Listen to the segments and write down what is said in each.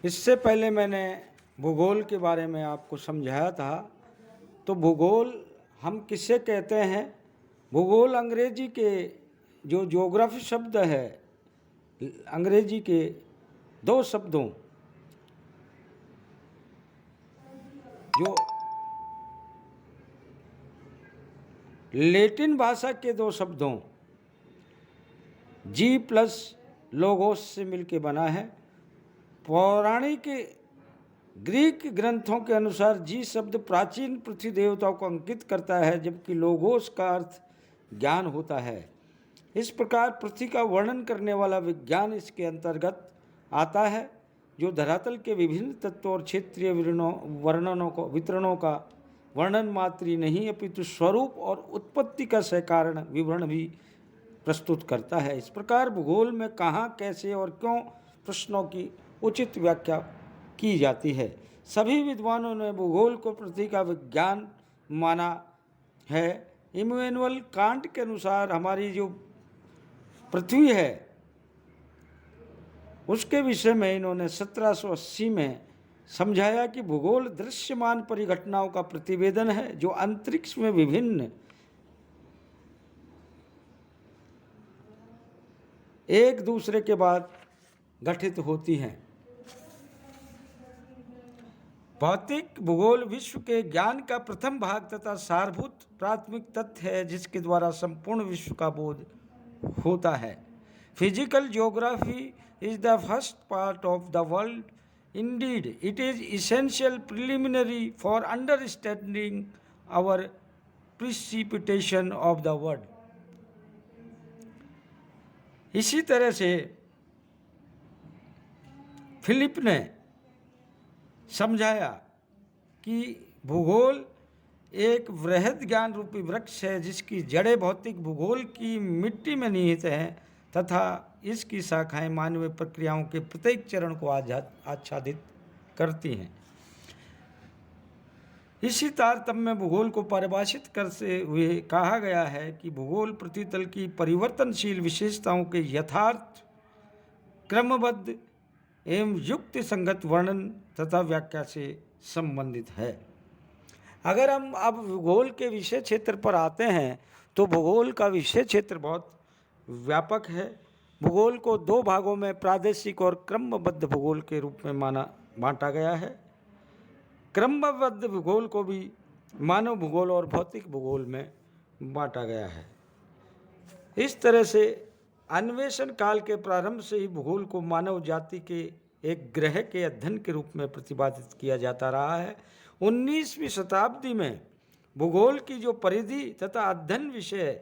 इससे पहले मैंने भूगोल के बारे में आपको समझाया था। तो भूगोल हम किसे कहते हैं? भूगोल अंग्रेजी के जो ज्योग्राफी शब्द है, अंग्रेजी के दो शब्दों जो लैटिन भाषा के दो शब्दों जी प्लस लोगोस से मिलके बना है। पौराणिक ग्रीक ग्रंथों के अनुसार जी शब्द प्राचीन पृथ्वी देवताओं को अंकित करता है, जबकि लोगोस का अर्थ ज्ञान होता है। इस प्रकार पृथ्वी का वर्णन करने वाला विज्ञान इसके अंतर्गत आता है, जो धरातल के विभिन्न तत्वों और क्षेत्रीय वितरणों का वर्णन मात्र ही नहीं अपितु स्वरूप और उत्पत्ति का सकारण विवरण भी प्रस्तुत करता है। इस प्रकार भूगोल में कहाँ, कैसे और क्यों प्रश्नों की उचित व्याख्या की जाती है। सभी विद्वानों ने भूगोल को पृथ्वी का विज्ञान माना है। इमैनुअल कांट के अनुसार हमारी जो पृथ्वी है उसके विषय में इन्होंने 1780 में समझाया कि भूगोल दृश्यमान परिघटनाओं का प्रतिवेदन है जो अंतरिक्ष में विभिन्न एक दूसरे के बाद गठित होती हैं। भौतिक भूगोल विश्व के ज्ञान का प्रथम भाग तथा सारभूत प्राथमिक तथ्य है, जिसके द्वारा संपूर्ण विश्व का बोध होता है। Physical geography is the first part of the world. Indeed it is essential preliminary for understanding our precipitation of the world. इसी तरह से फिलिप ने समझाया कि भूगोल एक वृहद ज्ञान रूपी वृक्ष है, जिसकी जड़ें भौतिक भूगोल की मिट्टी में निहित हैं तथा इसकी शाखाएं मानवीय प्रक्रियाओं के प्रत्येक चरण को आच्छादित करती हैं। इसी तारतम्य में भूगोल को परिभाषित करते हुए कहा गया है कि भूगोल पृथ्वी तल की परिवर्तनशील विशेषताओं के यथार्थ क्रमबद्ध एवं युक्ति संगत वर्णन तथा व्याख्या से संबंधित है। अगर हम अब भूगोल के विषय क्षेत्र पर आते हैं तो भूगोल का विषय क्षेत्र बहुत व्यापक है। भूगोल को दो भागों में प्रादेशिक और क्रमबद्ध भूगोल के रूप में बांटा गया है। क्रमबद्ध भूगोल को भी मानव भूगोल और भौतिक भूगोल में बांटा गया है। इस तरह से अन्वेषण काल के प्रारंभ से ही भूगोल को मानव जाति के एक ग्रह के अध्ययन के रूप में प्रतिपादित किया जाता रहा है। 19वीं शताब्दी में भूगोल की जो परिधि तथा अध्ययन विषय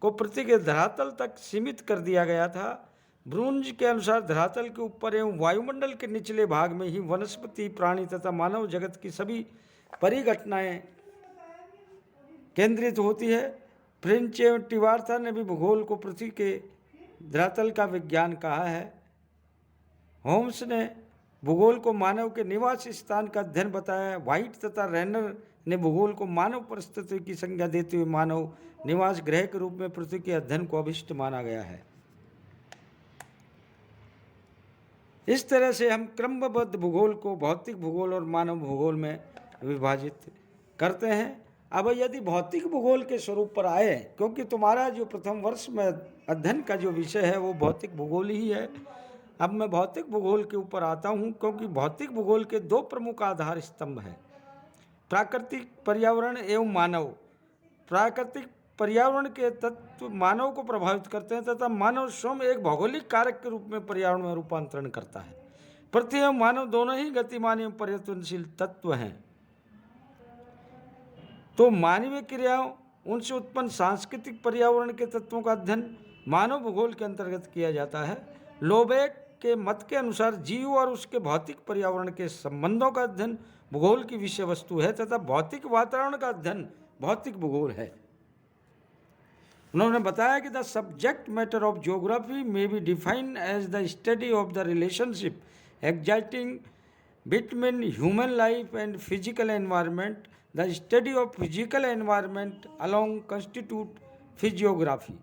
को पृथ्वी के धरातल तक सीमित कर दिया गया था। ब्रूंज के अनुसार धरातल के ऊपर एवं वायुमंडल के निचले भाग में ही वनस्पति, प्राणी तथा मानव जगत की सभी परिघटनाएं केंद्रित होती है। फ्रेंच एवं टिवार्था ने भी भूगोल को पृथ्वी के धरातल का विज्ञान कहा है। होम्स ने भूगोल को मानव के निवास स्थान का अध्ययन बताया। व्हाइट तथा रेनर ने भूगोल को मानव परिस्थिति की संज्ञा देते हुए मानव निवास ग्रह के रूप में पृथ्वी के अध्ययन को अभिष्ट माना गया है। इस तरह से हम क्रमबद्ध भूगोल को भौतिक भूगोल और मानव भूगोल में विभाजित करते हैं। अब यदि भौतिक भूगोल के स्वरूप पर आए, क्योंकि तुम्हारा जो प्रथम वर्ष में अध्ययन का जो विषय है वो भौतिक भूगोल ही है, अब मैं भौतिक भूगोल के ऊपर आता हूँ। क्योंकि भौतिक भूगोल के दो प्रमुख आधार स्तंभ हैं, प्राकृतिक पर्यावरण एवं मानव। प्राकृतिक पर्यावरण के तत्व मानव को प्रभावित करते हैं तथा मानव स्वयं एक भौगोलिक कारक के रूप में पर्यावरण में रूपांतरण करता है। पृथ्वी एवं मानव दोनों ही गतिमान एवं परिवर्तनशील तत्व हैं। तो मानवीय क्रियाओं, उनसे उत्पन्न सांस्कृतिक पर्यावरण के तत्वों का अध्ययन मानव भूगोल के अंतर्गत किया जाता है। लोबेक के मत के अनुसार जीव और उसके भौतिक पर्यावरण के संबंधों का अध्ययन भूगोल की विषय वस्तु है तथा भौतिक वातावरण का अध्ययन भौतिक भूगोल है। उन्होंने बताया कि the subject matter of geography may be defined as the study of the relationship existing between human life and physical environment. The study of physical environment along constitute physiography.